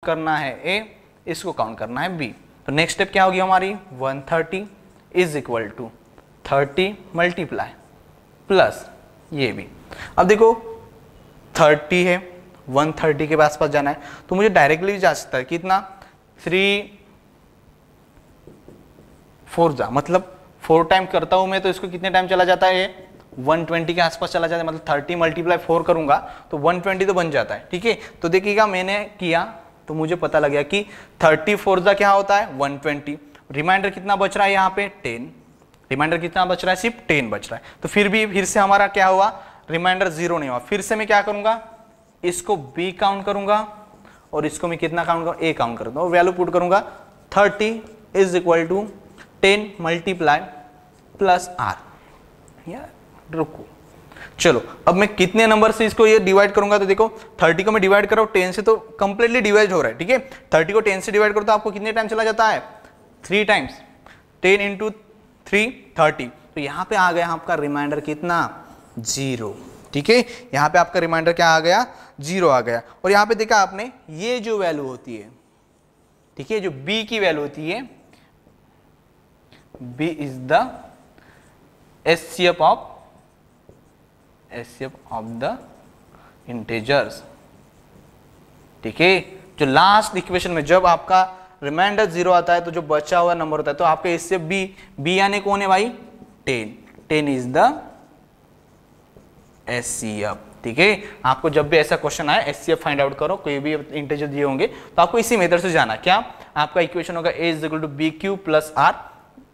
करना है ए, इसको काउंट करना है बी। तो नेक्स्ट स्टेप क्या होगी हमारी 130 is equal to 30 multiply plus ये भी। अब देखो 30 है, 130 के आसपास जाना है तो मुझे डायरेक्टली भी जा सकता है कितना 3 4 जा, मतलब 4 टाइम करता हूं मैं तो इसको कितने टाइम चला जाता है ये 120 के आसपास चला जाता है, मतलब 30 मल्टीप्लाई 4 करूंगा तो 120 तो बन जाता है। ठीक है, तो देखिएगा मैंने किया तो मुझे पता लग गया कि 34 जा क्या होता है 120। रिमाइंडर कितना बच रहा है यहाँ पे 10, रिमाइंडर कितना बच रहा है सिर्फ 10 बच रहा है। तो फिर से हमारा क्या हुआ रिमाइंडर 0 नहीं हुआ। फिर से मैं क्या करूंगा इसको b काउंट करूंगा और इसको मैं कितना काउंट करूंगा a काउंट करूंगा और वैल्यू पुट करूंगा 30 is equal to 10 multiply plus r। यार रुको, चलो अब मैं कितने नंबर से इसको ये डिवाइड करूंगा तो देखो 30 को मैं डिवाइड कर रहा हूं 10 से तो कंप्लीटली डिवाइड हो रहा है। ठीक है, 30 को 10 से डिवाइड करो तो आपको कितने टाइम चला जाता है 3 टाइम्स, 10 इंटू 3 30। तो यहाँ पे आ गया आपका रिमाइंडर कितना 0। ठीक है, यहाँ पे आपका रिमाइंडर क्या आ गया 0 आ गया। और यहाँ पे देखा आपने ये जो वैल्यू होती है, ठीक है, जो b की वैल्यू होती है b is the HCF of the integers। ठीक है, जो लास्ट इक्वेशन में जब आपका रिमाइंडर 0 आता है तो जो बचा हुआ नंबर होता है तो आपका HCF b यानी कौन है भाई 10 इज द HCF। ठीक है, आपको जब भी ऐसा क्वेश्चन आए HCF फाइंड आउट करो, कोई भी इंटीजर दिए होंगे तो आपको इसी मेथड से जाना। क्या आपका इक्वेशन होगा a is equal to b q plus r,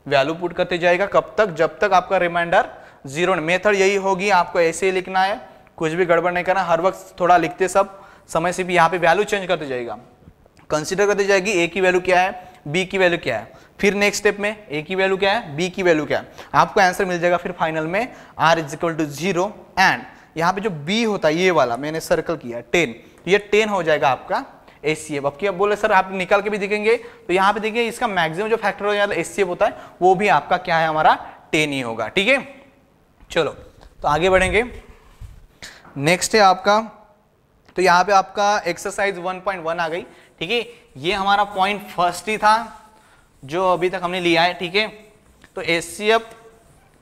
value put करते जाएगा कब तक जब तक आपका रिमाइंडर 0। मेथड यही होगी, आपको ऐसे ही लिखना है, कुछ भी गड़बड़ नहीं करना, हर वक्त थोड़ा लिखते सब समय से भी यहाँ पे वैल्यू चेंज करते जाएगा, कंसीडर करते जाएगी a की वैल्यू क्या है b की वैल्यू क्या है, फिर नेक्स्ट स्टेप में a की वैल्यू क्या है b की वैल्यू क्या है, आपको आंसर मिल जाएगा फिर फाइनल में r is equal to 0। And यहाँ पे जो b होता है ये वाला मैंने सर्कल किया 10, तो ये 10 हो जाएगा आपका HCF। अब क्या बोले सर आप निकाल के भी दिखेंगे तो यहाँ पे देखिए इसका मैक्सिमम जो फैक्टर हो जाता है HCF होता है वो भी आपका क्या है हमारा 10 ही होगा। ठीक है, चलो तो आगे बढ़ेंगे। नेक्स्ट है आपका, तो यहाँ पे आपका एक्सरसाइज 1.1 आ गई। ठीक है, ये हमारा पॉइंट फर्स्ट ही था जो अभी तक हमने लिया है। ठीक है, तो HCF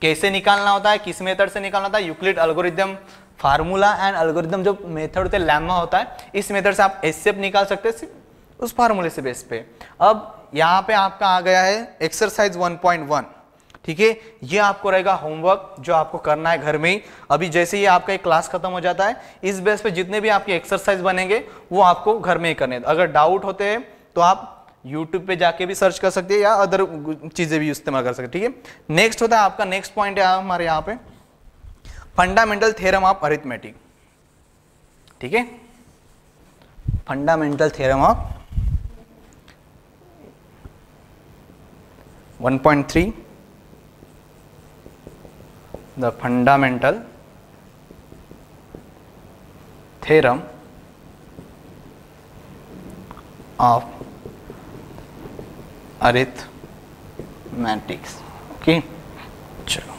कैसे निकालना होता है, किस मेथड से निकालना होता है, Euclid algorithm formula and algorithm जो मेथड होता है लैम्मा होता है, इस मेथड से आप HCF निकाल सकते हैं उस फार्मूले से बेस पे। अब यहाँ पे आपका आ गया है एक्सरसाइज 1.1। ठीक है, ये आपको रहेगा होमवर्क जो आपको करना है घर में ही। अभी जैसे ही आपका एक क्लास खत्म हो जाता है इस बेस पे जितने भी आपके एक्सरसाइज बनेंगे वो आपको घर में ही करने। अगर डाउट होते हैं तो आप YouTube पे जाके भी सर्च कर सकते हैं या अदर चीजें भी इस्तेमाल कर सकते हैं। ठीक है, नेक्स्ट होता है आपका, नेक्स्ट पॉइंट है हमारे यहाँ पे फंडामेंटल थ्योरम ऑफ अरिथमेटिक। ठीक है, fundamental theorem of 1.3 the fundamental theorem of arithmetics। Okay, चलो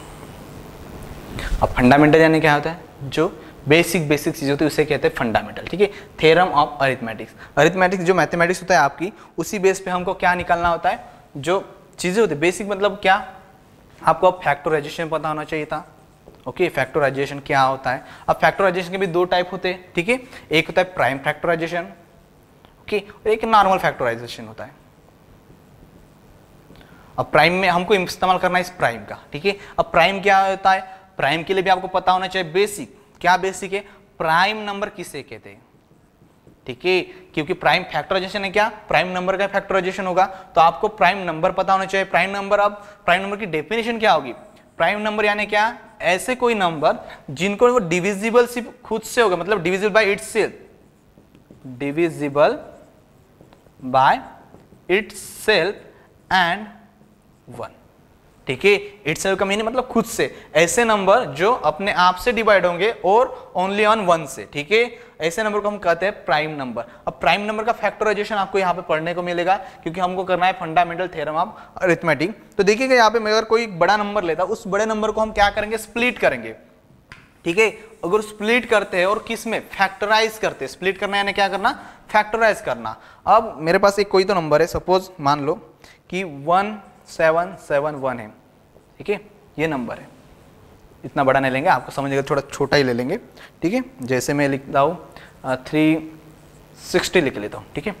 अब फंडामेंटल यानी क्या होता है, जो बेसिक चीज होती है उसे कहते हैं फंडामेंटल। ठीक है, थ्योरम ऑफ अरिथमेटिक्स, अरिथमेटिक्स जो मैथमेटिक्स होता है आपकी उसी बेस पे हमको क्या निकालना होता है, जो चीजें होती है बेसिक, मतलब क्या आपको अब फैक्टराइजेशन पता होना चाहिए था। ओके, फैक्टराइजेशन क्या होता है। अब फैक्टराइजेशन के भी दो टाइप होते हैं। ठीक है, एक होता है प्राइम फैक्टराइजेशन, ओके, और एक नॉर्मल फैक्टराइजेशन होता है। अब प्राइम में हमको इस्तेमाल करना है इस प्राइम का। ठीक है, अब प्राइम क्या होता है, प्राइम के लिए भी आपको पता होना चाहिए बेसिक। क्या बेसिक है, प्राइम नंबर किसे कहते हैं। ठीक है, क्योंकि प्राइम फैक्टराइजेशन है, क्या प्राइम नंबर का फैक्टराइजेशन होगा तो आपको प्राइम नंबर पता होना चाहिए। प्राइम नंबर, अब प्राइम नंबर की डेफिनेशन क्या होगी, प्राइम नंबर यानी क्या, ऐसे कोई नंबर जिनको वो डिविजिबल सिर्फ खुद से होगा, मतलब divisible by itself, divisible by itself and 1। ठीक है, इटसेल्फ का मीनिंग मतलब खुद से, ऐसे नंबर जो अपने आप से डिवाइड होंगे और ओनली ऑन 1 से। ठीक है, ऐसे नंबर को हम कहते हैं प्राइम नंबर। अब प्राइम नंबर का फैक्टराइजेशन आपको यहाँ पे पढ़ने को मिलेगा क्योंकि हमको करना है फंडामेंटल थ्योरम ऑफ अरिथमेटिक। तो देखिएगा यहाँ पे मैं अगर कोई बड़ा नंबर लेता उस बड़े नंबर को हम क्या करेंगे, स्प्लिट करेंगे। ठीक है, अगर स्प्लिट करते हैं और किस में फैक्टराइज करते हैं, स्प्लिट करना यानी क्या करना, फैक्टराइज करना। अब मेरे पास एक कोई तो नंबर है, सपोज मान लो कि 1771 है, ठीक है, ये नंबर है, इतना बड़ा नहीं लेंगे, आपको समझेगा थोड़ा छोटा ही ले लेंगे, ठीक है। जैसे मैं लिखता हूँ 360 लिख लेता हूँ, ठीक है,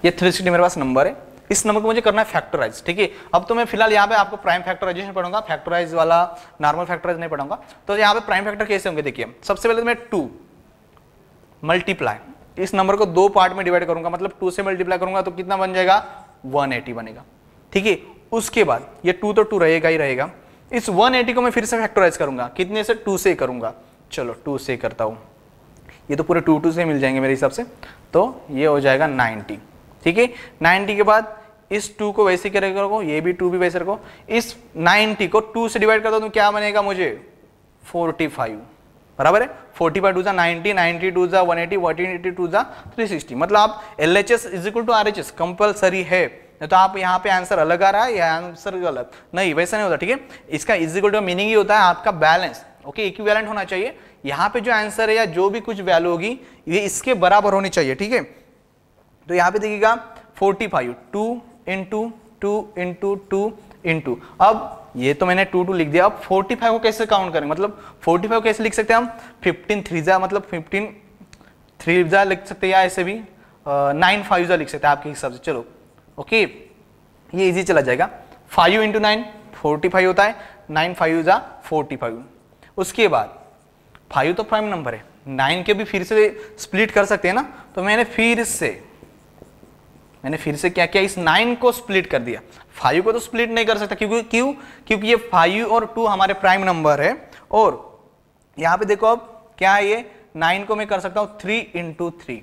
ये 360 मेरे पास नंबर है, इस नंबर को मुझे करना है फैक्टराइज, ठीक है। अब तो मैं फिलहाल यहाँ पे आपको प्राइम फैक्टराइजेशन पढ़ूंगा, फैक्टराइज वाला नॉर्मल फैक्टराइज नहीं पढ़ूंगा। तो यहाँ पे प्राइम फैक्टर कैसे होंगे, देखिए सबसे पहले तो मैं 2 मल्टीप्लाई, इस नंबर को 2 पार्ट में डिवाइड करूंगा, मतलब 2 से मल्टीप्लाई करूंगा तो कितना बन जाएगा, 180 बनेगा, ठीक है। उसके बाद ये 2 तो 2 रहेगा ही रहेगा, इस 180 को मैं फिर से फैक्टराइज करूंगा, कितने से, 2 से करूंगा, चलो 2 से करता हूं, ये तो पूरे 2 से मिल जाएंगे मेरे हिसाब से, तो ये हो जाएगा 90, ठीक है। 90 के बाद इस 2 को वैसे करेगा, ये भी 2 भी वैसे रखो, इस 90 को 2 से डिवाइड कर दो तो क्या बनेगा मुझे, 45, बराबर है, 45 2 90, 90 2 180, 180 2 360, मतलब आप LHS is equal to RHS compulsory है, तो आप यहाँ पे आंसर अलग आ रहा है या आंसर गलत, नहीं वैसा नहीं होता, ठीक है। इसका इज इक्वल टू मीनिंग ही होता है आपका बैलेंस, ओके, इक्विवेलेंट होना चाहिए, यहाँ पे जो आंसर है या जो भी कुछ वैल्यू होगी ये इसके बराबर होनी चाहिए, ठीक है। तो यहाँ पे देखिएगा 45 2 इंटू 2 इंटू 2 इंटू, अब ये तो मैंने 2 लिख दिया, अब 45 को कैसे काउंट करेंगे, मतलब 45 को कैसे लिख सकते हैं हम, 15 3 जा, मतलब 15 3 जा लिख सकते हैं, या ऐसे भी 9 5 जा लिख सकते हैं आपके हिसाब से, चलो ओके, ये इजी चला जाएगा। 5 इंटू 9 45 होता है, 9 5 जा 45, उसके बाद 5 तो प्राइम नंबर है, 9 के भी फिर से स्प्लिट कर सकते हैं ना, तो मैंने फिर से क्या किया, इस 9 को स्प्लिट कर दिया, 5 को तो स्प्लिट नहीं कर सकता, क्योंकि ये 5 और 2 हमारे प्राइम नंबर है, और यहाँ पे देखो अब क्या है, ये 9 को मैं कर सकता हूँ 3 इंटू 3,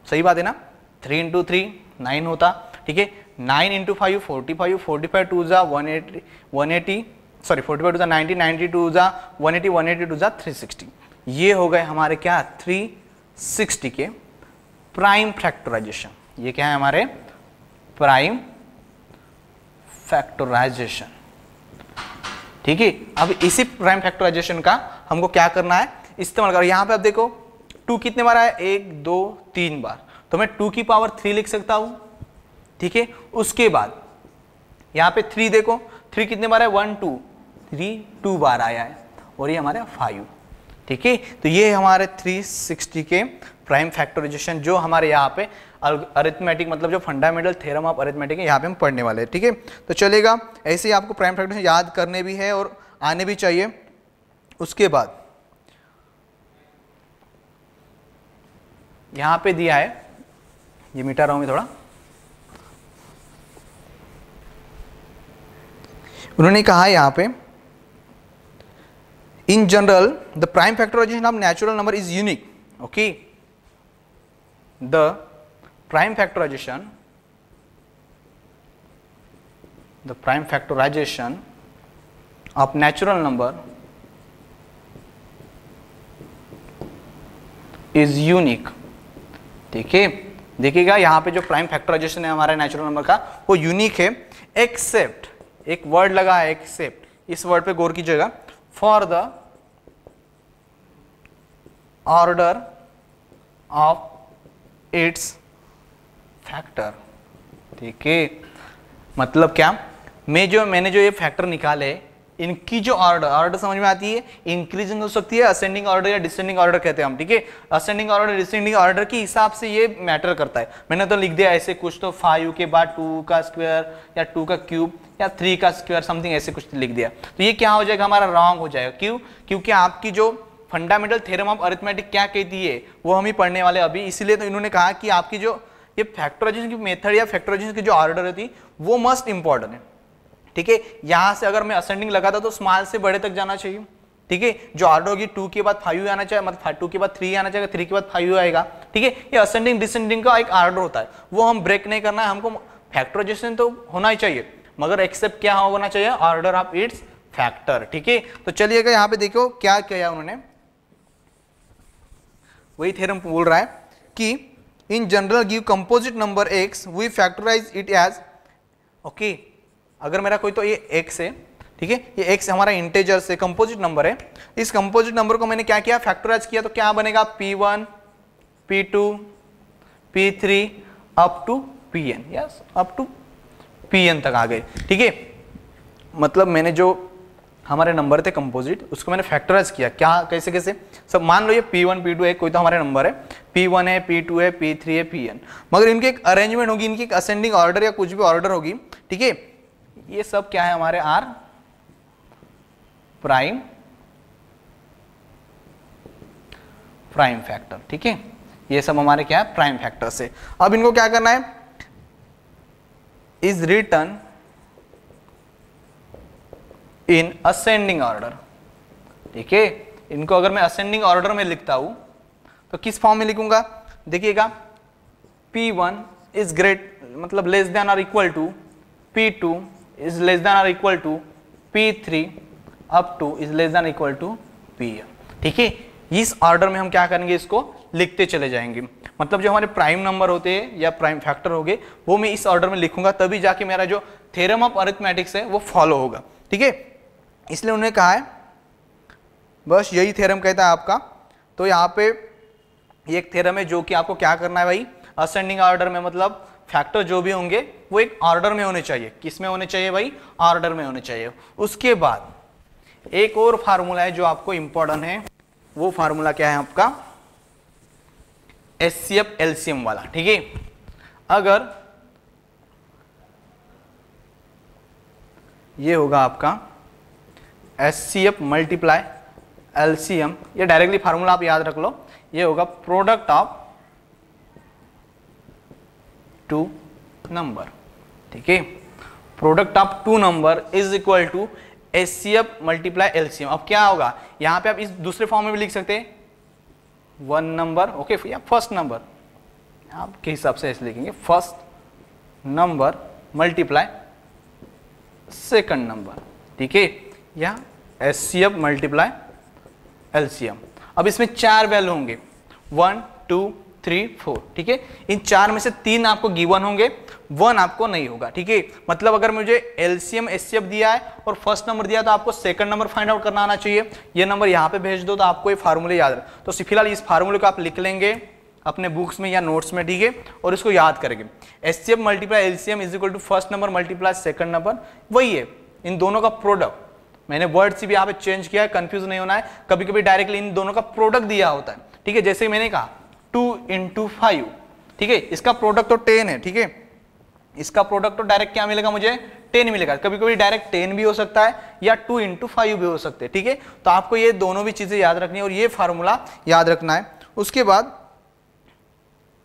सही बात है ना, 3 इंटू 3 9 होता, ठीक है, 9 इंटू 5 45, 45 2 जा 180 सॉरी 45 2 जा 90, 90 2 जा 180, 180 2 जा 360, ये हो गए हमारे क्या 360 के प्राइम फैक्टराइजेशन, ये क्या है हमारे प्राइम फैक्टराइजेशन, ठीक है। अब इसी प्राइम फैक्टराइजेशन का हमको क्या करना है, इस्तेमाल करो। यहां पे आप देखो 2 कितने बार आया, 1 2 3 बार, तो मैं 2 की पावर 3 लिख सकता हूं, ठीक है। उसके बाद यहां पे 3 देखो, 3 कितने बार है, 1 2 3 2 बार आया है, और ये हमारे 5, ठीक है। तो ये हमारे 360 के प्राइम फैक्टराइजेशन जो हमारे यहाँ पे अरिथमेटिक, मतलब जो फंडामेंटल थ्योरम ऑफ अरिथमेटिक है, यहाँ पे हम पढ़ने वाले हैं, ठीक है। तो चलेगा, ऐसे ही आपको प्राइम फैक्टराइजेशन याद करने भी है और आने भी चाहिए। उसके बाद यहाँ पे दिया है, ये मिटा रहा हूं मैं थोड़ा, उन्होंने कहा है यहाँ पे, in general the prime factorization of natural number is unique, okay, the prime factorization of natural number is unique, ठीक है। देखिएगा यहाँ पे जो प्राइम फैक्टराइजेशन है हमारे नेचुरल नंबर का, वो यूनिक है, एक्सेप्ट, एक वर्ड लगा है एक्सेप्ट, इस वर्ड पे गौर कीजिएगा, for the order of its factor, ठीक है। मतलब क्या, मैंने जो ये फैक्टर निकाले, इनकी जो ऑर्डर समझ में आती है, इंक्रीजिंग हो सकती है, असेंडिंग ऑर्डर या डिसेंडिंग ऑर्डर कहते हैं हम, ठीक है। असेंडिंग ऑर्डर डिसेंडिंग ऑर्डर के हिसाब से ये मैटर करता है। मैंने तो लिख दिया ऐसे कुछ, तो 5 के बाद 2 का स्क्वायर या 2 का क्यूब या 3 का स्क्वायर समथिंग ऐसे कुछ लिख दिया, तो ये क्या हो जाएगा, हमारा रॉन्ग हो जाएगा। क्यों? क्योंकि आपकी जो फंडामेंटल थ्योरम ऑफ अरिथमेटिक क्या कहती है वो हम ही पढ़ने वाले अभी, इसीलिए तो इन्होंने कहा कि आपकी जो ये फैक्टराइजेशन की मेथड या फैक्टराइजेशन की जो ऑर्डर होती वो मस्ट इंपॉर्टेंट है, ठीक है। यहां से अगर मैं असेंडिंग लगाता तो स्मॉल से बड़े तक जाना चाहिए, ठीक है। जो ऑर्डर होगी 2 के बाद 5 आना चाहिए, मतलब 2 के बाद 3 आना चाहिए, 3 के बाद 5 आएगा, ठीक है। ये असेंडिंग डिसेंडिंग का एक ऑर्डर होता है, वो हम ब्रेक नहीं करना है, हमको फैक्टराइजेशन तो होना ही चाहिए, मगर एक्सेप्ट क्या होना चाहिए, ऑर्डर ऑफ इट्स फैक्टर, ठीक है। तो चलिएगा यहाँ पे देखो क्या किया उन्होंने, वही थ्योरम बोल रहा है कि in general give composite number x we factorize it as, okay. अगर मेरा कोई तो ये x है, ठीक है, ये x हमारा इंटेजर से कंपोजिट नंबर है, इस कंपोजिट नंबर को मैंने क्या किया, फैक्टराइज किया, तो क्या बनेगा, p1 p2 P3 up to Pn, yes up to Pn तक आ गए, ठीक है। मतलब मैंने जो हमारे नंबर थे कंपोजिट उसको मैंने फैक्टराइज किया, क्या कैसे कैसे सब मान लो ये P1 P2 है, कोई तो हमारे नंबर है, P1 है, P2 है, P3 है, Pn, मगर इनकी एक अरेंजमेंट होगी, इनकी एक असेंडिंग ऑर्डर या कुछ भी ऑर्डर होगी, ठीक है। ये सब क्या है हमारे आर प्राइम फैक्टर, ठीक है। ये सब हमारे क्या है प्राइम फैक्टर से। अब इनको क्या करना है, is written in ascending order, ठीक है। इनको अगर मैं असेंडिंग ऑर्डर में लिखता हूं तो किस फॉर्म में लिखूंगा, देखिएगा P1 इज ग्रेट मतलब लेस देन और equal to P2 is less than और equal to P3 up to is less than equal to Pn, ठीक है। इस ऑर्डर में हम क्या करेंगे, इसको लिखते चले जाएंगे। मतलब जो हमारे प्राइम नंबर होते हैं या प्राइम फैक्टर हो गए वो मैं इस ऑर्डर में लिखूंगा, तभी जाके मेरा जो थ्योरम ऑफ अरिथमेटिक्स है वो फॉलो होगा, ठीक है। इसलिए उन्होंने कहा है बस यही थ्योरम कहता है आपका। तो यहाँ पे एक थ्योरम है जो कि आपको क्या करना है भाई, असेंडिंग ऑर्डर में, मतलब फैक्टर जो भी होंगे वो एक ऑर्डर में होने चाहिए। किस में होने चाहिए भाई, ऑर्डर में होने चाहिए। उसके बाद एक और फार्मूला है जो आपको इंपॉर्टेंट है, वो फार्मूला क्या है आपका, HCF LCM वाला, ठीक है। अगर ये होगा आपका HCF मल्टीप्लाई LCM, ये डायरेक्टली फार्मूला आप याद रख लो, ये होगा प्रोडक्ट ऑफ टू नंबर, ठीक है। Product of two number is equal to HCF multiply LCM। अब क्या होगा, यहां पे आप इस दूसरे फॉर्म में भी लिख सकते हैं, वन नंबर, ओके, या फर्स्ट नंबर, आपके हिसाब से ऐसे लिखेंगे, first number multiply second number, ठीक है, या HCF मल्टीप्लाई LCM। अब इसमें 4 वैल्यू होंगे, 1 2 3 4, ठीक है। इन 4 में से 3 आपको गिवन होंगे, 1 आपको नहीं होगा, ठीक है। मतलब अगर मुझे LCM HCF दिया है और फर्स्ट नंबर दिया तो आपको सेकंड नंबर फाइंड आउट करना आना चाहिए। ये नंबर यहाँ पे भेज दो तो आपको ये फार्मूले याद है। तो फिलहाल इस फार्मूले को आप लिख लेंगे अपने बुक्स में या नोट्स में, ठीक है, और इसको याद करेंगे। HCF multiply LCM is equal to first number multiply second number, वही है इन दोनों का प्रोडक्ट। मैंने वर्ड से भी यहाँ पे चेंज किया है, कंफ्यूज नहीं होना है। कभी कभी डायरेक्टली इन दोनों का प्रोडक्ट दिया होता है, ठीक है। जैसे मैंने कहा 2 × 5, ठीक है, इसका प्रोडक्ट तो 10 है, ठीक है। इसका प्रोडक्ट तो डायरेक्ट क्या मिलेगा मुझे, 10 मिलेगा। कभी कभी डायरेक्ट 10 भी हो सकता है या 2 × 5 भी हो सकते हैं, ठीक है। तो आपको ये दोनों भी चीजें याद रखनी है और ये फार्मूला याद रखना है। उसके बाद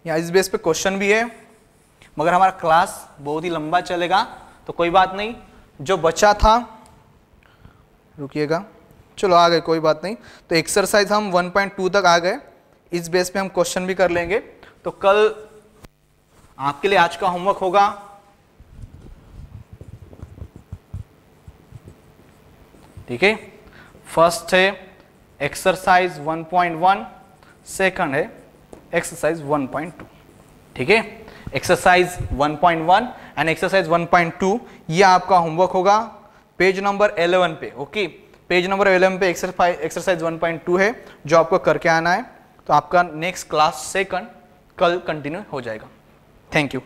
यहाँ इस बेस पे क्वेश्चन भी है, मगर हमारा क्लास बहुत ही लंबा चलेगा तो कोई बात नहीं, जो बचा था रुकिएगा, चलो आ गए, कोई बात नहीं। तो एक्सरसाइज हम 1.2 तक आ गए, इस बेस पे हम क्वेश्चन भी कर लेंगे। तो कल आपके लिए आज का होमवर्क होगा ठीक है, फर्स्ट है एक्सरसाइज 1.1, सेकंड है एक्सरसाइज 1.2, ठीक है। एक्सरसाइज 1.1 एंड एक्सरसाइज 1.2 ये आपका होमवर्क होगा पेज नंबर 11 पे, ओके। पेज नंबर 11 पे एक्सरसाइज 1.2 है जो आपको करके आना है। तो आपका नेक्स्ट क्लास सेकंड कल कंटिन्यू हो जाएगा। Thank you.